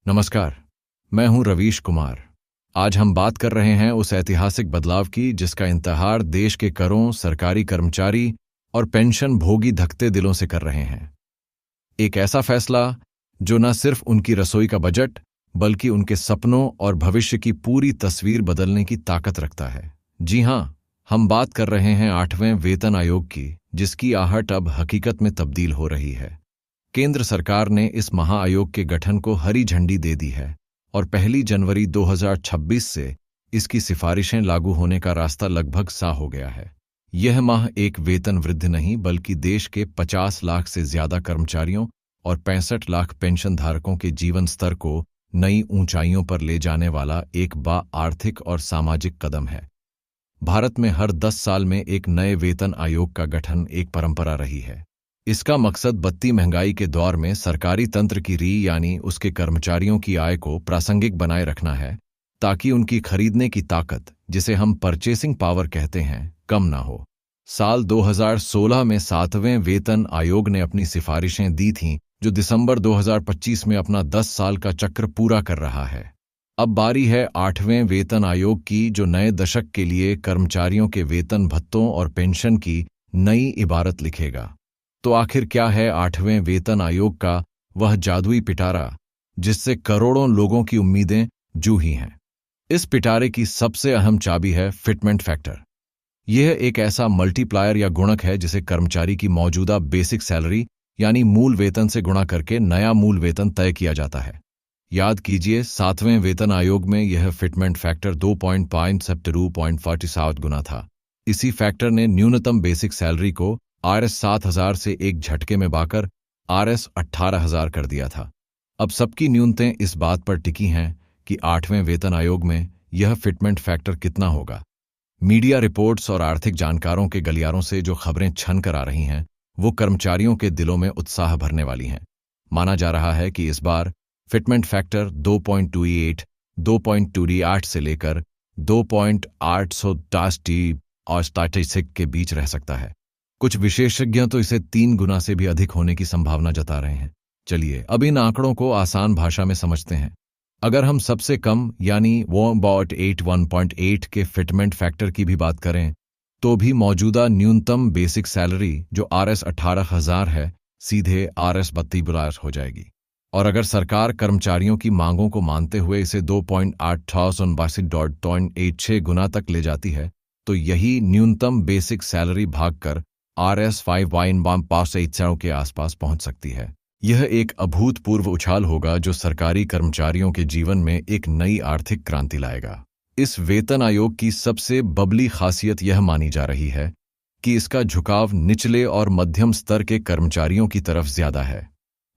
नमस्कार, मैं हूं रवीश कुमार। आज हम बात कर रहे हैं उस ऐतिहासिक बदलाव की जिसका इंतजार देश के करों, सरकारी कर्मचारी और पेंशन भोगी धकते दिलों से कर रहे हैं। एक ऐसा फैसला जो न सिर्फ उनकी रसोई का बजट बल्कि उनके सपनों और भविष्य की पूरी तस्वीर बदलने की ताकत रखता है। जी हां, हम बात कर रहे हैं 8वें वेतन आयोग की, जिसकी आहट अब हकीकत में तब्दील हो रही है। केंद्र सरकार ने इस महाआयोग के गठन को हरी झंडी दे दी है और 1 जनवरी 2026 से इसकी सिफारिशें लागू होने का रास्ता लगभग साफ हो गया है। यह माह एक वेतन वृद्धि नहीं बल्कि देश के 50 लाख से ज्यादा कर्मचारियों और 65 लाख पेंशन धारकों के जीवन स्तर को नई ऊंचाइयों पर ले जाने वाला एक आर्थिक और सामाजिक कदम है। भारत में हर 10 साल में एक नए वेतन आयोग का गठन एक परंपरा रही है। इसका मकसद बढ़ती महंगाई के दौर में सरकारी तंत्र की यानी उसके कर्मचारियों की आय को प्रासंगिक बनाए रखना है, ताकि उनकी खरीदने की ताकत, जिसे हम परचेसिंग पावर कहते हैं, कम ना हो। साल 2016 में 7वें वेतन आयोग ने अपनी सिफारिशें दी थीं, जो दिसंबर 2025 में अपना 10 साल का चक्र पूरा कर रहा है। अब बारी है 8वें वेतन आयोग की, जो नए दशक के लिए कर्मचारियों के वेतन भत्तों और पेंशन की नई इबारत लिखेगा। तो आखिर क्या है 8वें वेतन आयोग का वह जादुई पिटारा जिससे करोड़ों लोगों की उम्मीदें जूही हैं? इस पिटारे की सबसे अहम चाबी है फिटमेंट फैक्टर। यह एक ऐसा मल्टीप्लायर या गुणक है जिसे कर्मचारी की मौजूदा बेसिक सैलरी यानी मूल वेतन से गुणा करके नया मूल वेतन तय किया जाता है। याद कीजिए, 7वें वेतन आयोग में यह फिटमेंट फैक्टर 2.5 गुना था। इसी फैक्टर ने न्यूनतम बेसिक सैलरी को RS 7,000 से एक झटके में बाकर RS 18,000 कर दिया था। अब सबकी न्यूनतें इस बात पर टिकी हैं कि 8वें वेतन आयोग में यह फिटमेंट फैक्टर कितना होगा। मीडिया रिपोर्ट्स और आर्थिक जानकारों के गलियारों से जो खबरें छन कर आ रही हैं, वो कर्मचारियों के दिलों में उत्साह भरने वाली हैं। माना जा रहा है कि इस बार फिटमेंट फैक्टर 2.28 से लेकर 2.8 के बीच रह सकता है। कुछ विशेषज्ञ तो इसे 3 गुना से भी अधिक होने की संभावना जता रहे हैं। चलिए अब इन आंकड़ों को आसान भाषा में समझते हैं। अगर हम सबसे कम यानी 1.8 के फिटमेंट फैक्टर की भी बात करें, तो भी मौजूदा न्यूनतम बेसिक सैलरी जो RS 18,000 है, सीधे RS 32,000 हो जाएगी। और अगर सरकार कर्मचारियों की मांगों को मानते हुए इसे 2.8 गुना तक ले जाती है, तो यही न्यूनतम बेसिक सैलरी भागकर RS 5 के आसपास पहुंच सकती है। यह एक अभूतपूर्व उछाल होगा जो सरकारी कर्मचारियों के जीवन में एक नई आर्थिक क्रांति लाएगा। इस वेतन आयोग की सबसे बबली खासियत यह मानी जा रही है कि इसका झुकाव निचले और मध्यम स्तर के कर्मचारियों की तरफ ज्यादा है।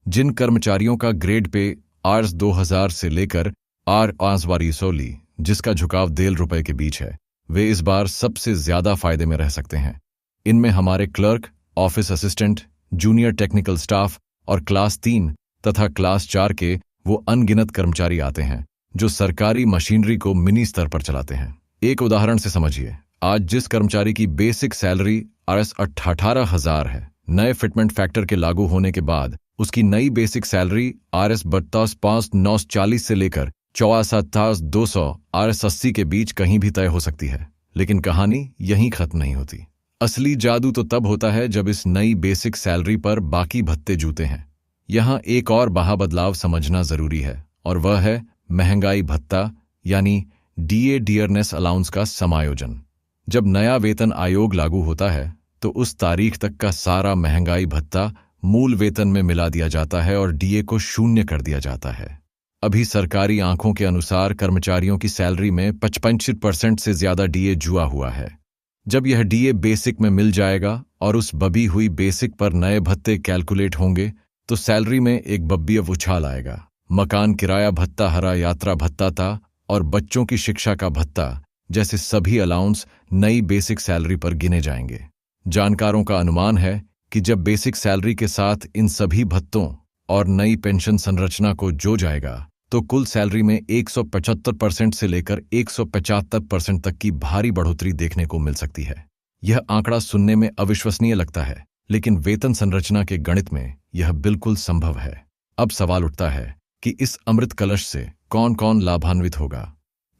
जिन कर्मचारियों का ग्रेड पे RS 2000 से लेकर RS 1200, जिसका झुकाव ₹1,000 के बीच है, वे इस बार सबसे ज्यादा फायदे में रह सकते हैं। इनमें हमारे clerk, office assistant, junior technical staff और क्लास 3 तथा क्लास 4 के वो अनगिनत कर्मचारी आते हैं जो सरकारी मशीनरी को मिनी स्तर पर चलाते हैं। एक उदाहरण से समझिए, आज जिस कर्मचारी की बेसिक सैलरी RS 18,000 है, नए फिटमेंट फैक्टर के लागू होने के बाद उसकी नई बेसिक सैलरी RS 32,940 से लेकर 64,200 RS 80 के बीच कहीं भी तय हो सकती है। लेकिन कहानी यहीं खत्म नहीं होती। असली जादू तो तब होता है जब इस नई बेसिक सैलरी पर बाकी भत्ते जूते हैं। यहाँ एक और बदलाव समझना जरूरी है, और वह है महंगाई भत्ता यानी DA डियरनेस अलाउंस का समायोजन। जब नया वेतन आयोग लागू होता है, तो उस तारीख तक का सारा महंगाई भत्ता मूल वेतन में मिला दिया जाता है और DA को शून्य कर दिया जाता है। अभी सरकारी आंखों के अनुसार कर्मचारियों की सैलरी में 55% से ज्यादा DA जुआ हुआ है। जब यह DA बेसिक में मिल जाएगा और उस बबी हुई बेसिक पर नए भत्ते कैलकुलेट होंगे, तो सैलरी में एक बब्बी उछाल आएगा। मकान किराया भत्ता, हरा यात्रा भत्ता था और बच्चों की शिक्षा का भत्ता जैसे सभी अलाउंस नई बेसिक सैलरी पर गिने जाएंगे। जानकारों का अनुमान है कि जब बेसिक सैलरी के साथ इन सभी भत्तों और नई पेंशन संरचना को जो जाएगा, तो कुल सैलरी में 175% से लेकर 175% तक की भारी बढ़ोतरी देखने को मिल सकती है। यह आंकड़ा सुनने में अविश्वसनीय लगता है, लेकिन वेतन संरचना के गणित में यह बिल्कुल संभव है। अब सवाल उठता है कि इस अमृत कलश से कौन कौन लाभान्वित होगा।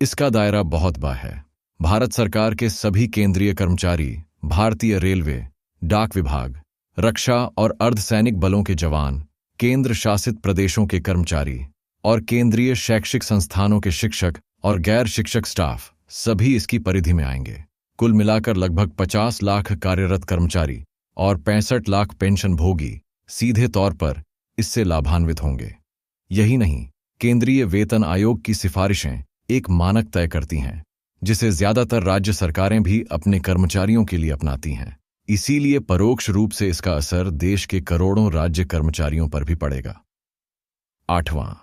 इसका दायरा बहुत बड़ा है। भारत सरकार के सभी केंद्रीय कर्मचारी, भारतीय रेलवे, डाक विभाग, रक्षा और अर्धसैनिक बलों के जवान, केंद्र शासित प्रदेशों के कर्मचारी और केंद्रीय शैक्षिक संस्थानों के शिक्षक और गैर शिक्षक स्टाफ सभी इसकी परिधि में आएंगे। कुल मिलाकर लगभग 50 लाख कार्यरत कर्मचारी और 65 लाख पेंशन भोगी सीधे तौर पर इससे लाभान्वित होंगे। यही नहीं, केंद्रीय वेतन आयोग की सिफारिशें एक मानक तय करती हैं जिसे ज्यादातर राज्य सरकारें भी अपने कर्मचारियों के लिए अपनाती हैं। इसीलिए परोक्ष रूप से इसका असर देश के करोड़ों राज्य कर्मचारियों पर भी पड़ेगा। 8वां,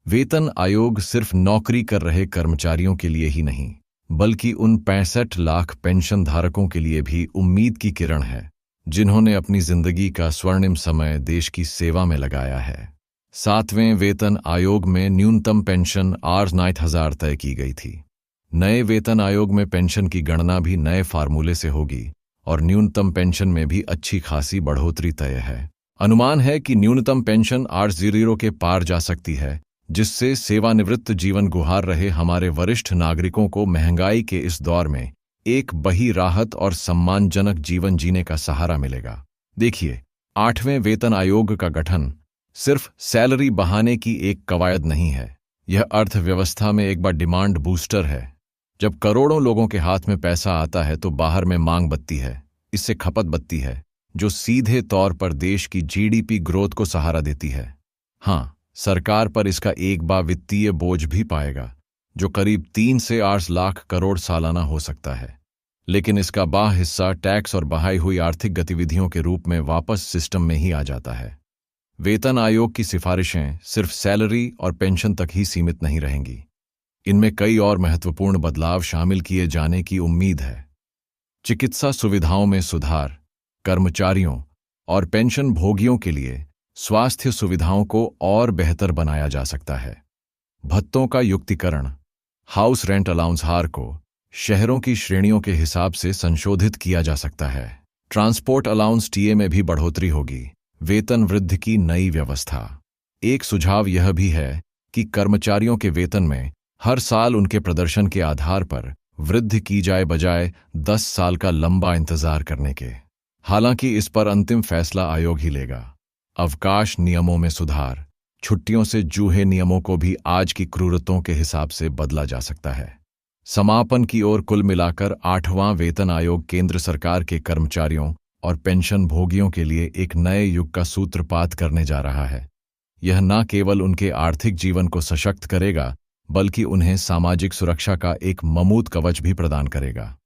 वेतन आयोग सिर्फ नौकरी कर रहे कर्मचारियों के लिए ही नहीं बल्कि उन 65 लाख पेंशन धारकों के लिए भी उम्मीद की किरण है जिन्होंने अपनी जिंदगी का स्वर्णिम समय देश की सेवा में लगाया है। 7वें वेतन आयोग में न्यूनतम पेंशन Rs 9,000 तय की गई थी। नए वेतन आयोग में पेंशन की गणना भी नए फार्मूले से होगी और न्यूनतम पेंशन में भी अच्छी खासी बढ़ोतरी तय है। अनुमान है कि न्यूनतम पेंशन Rs0 के पार जा सकती है, जिससे सेवानिवृत्त जीवन गुजार रहे हमारे वरिष्ठ नागरिकों को महंगाई के इस दौर में एक बड़ी राहत और सम्मानजनक जीवन जीने का सहारा मिलेगा। देखिए, 8वें वेतन आयोग का गठन सिर्फ सैलरी बढ़ाने की एक कवायद नहीं है, यह अर्थव्यवस्था में एक बड़ा डिमांड बूस्टर है। जब करोड़ों लोगों के हाथ में पैसा आता है तो बाहर में मांग बढ़ती है, इससे खपत बढ़ती है, जो सीधे तौर पर देश की जीडीपी ग्रोथ को सहारा देती है। हाँ, सरकार पर इसका एक बड़ा वित्तीय बोझ भी पाएगा जो करीब 3 से 8 लाख करोड़ सालाना हो सकता है, लेकिन इसका बड़ा हिस्सा टैक्स और बढ़ाई हुई आर्थिक गतिविधियों के रूप में वापस सिस्टम में ही आ जाता है। वेतन आयोग की सिफारिशें सिर्फ सैलरी और पेंशन तक ही सीमित नहीं रहेंगी, इनमें कई और महत्वपूर्ण बदलाव शामिल किए जाने की उम्मीद है। चिकित्सा सुविधाओं में सुधार, कर्मचारियों और पेंशन भोगियों के लिए स्वास्थ्य सुविधाओं को और बेहतर बनाया जा सकता है। भत्तों का युक्तिकरण, हाउस रेंट अलाउंस हार को शहरों की श्रेणियों के हिसाब से संशोधित किया जा सकता है। ट्रांसपोर्ट अलाउंस टीए में भी बढ़ोतरी होगी। वेतन वृद्धि की नई व्यवस्था। एक सुझाव यह भी है कि कर्मचारियों के वेतन में हर साल उनके प्रदर्शन के आधार पर वृद्धि की जाए, बजाय 10 साल का लंबा इंतजार करने के। हालांकि इस पर अंतिम फैसला आयोग ही लेगा। अवकाश नियमों में सुधार, छुट्टियों से जूहे नियमों को भी आज की क्रूरतों के हिसाब से बदला जा सकता है। समापन की ओर कुल मिलाकर 8वां वेतन आयोग केंद्र सरकार के कर्मचारियों और पेंशन भोगियों के लिए एक नए युग का सूत्रपात करने जा रहा है। यह न केवल उनके आर्थिक जीवन को सशक्त करेगा बल्कि उन्हें सामाजिक सुरक्षा का एक मजबूत कवच भी प्रदान करेगा।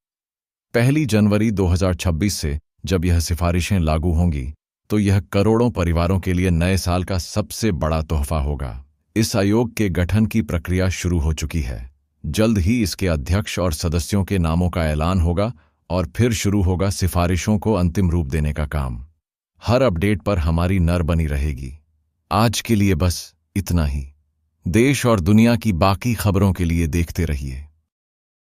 1 जनवरी 2026 से जब यह सिफारिशें लागू होंगी तो यह करोड़ों परिवारों के लिए नए साल का सबसे बड़ा तोहफा होगा। इस आयोग के गठन की प्रक्रिया शुरू हो चुकी है। जल्द ही इसके अध्यक्ष और सदस्यों के नामों का ऐलान होगा और फिर शुरू होगा सिफारिशों को अंतिम रूप देने का काम। हर अपडेट पर हमारी नज़र बनी रहेगी। आज के लिए बस इतना ही। देश और दुनिया की बाकी खबरों के लिए देखते रहिए।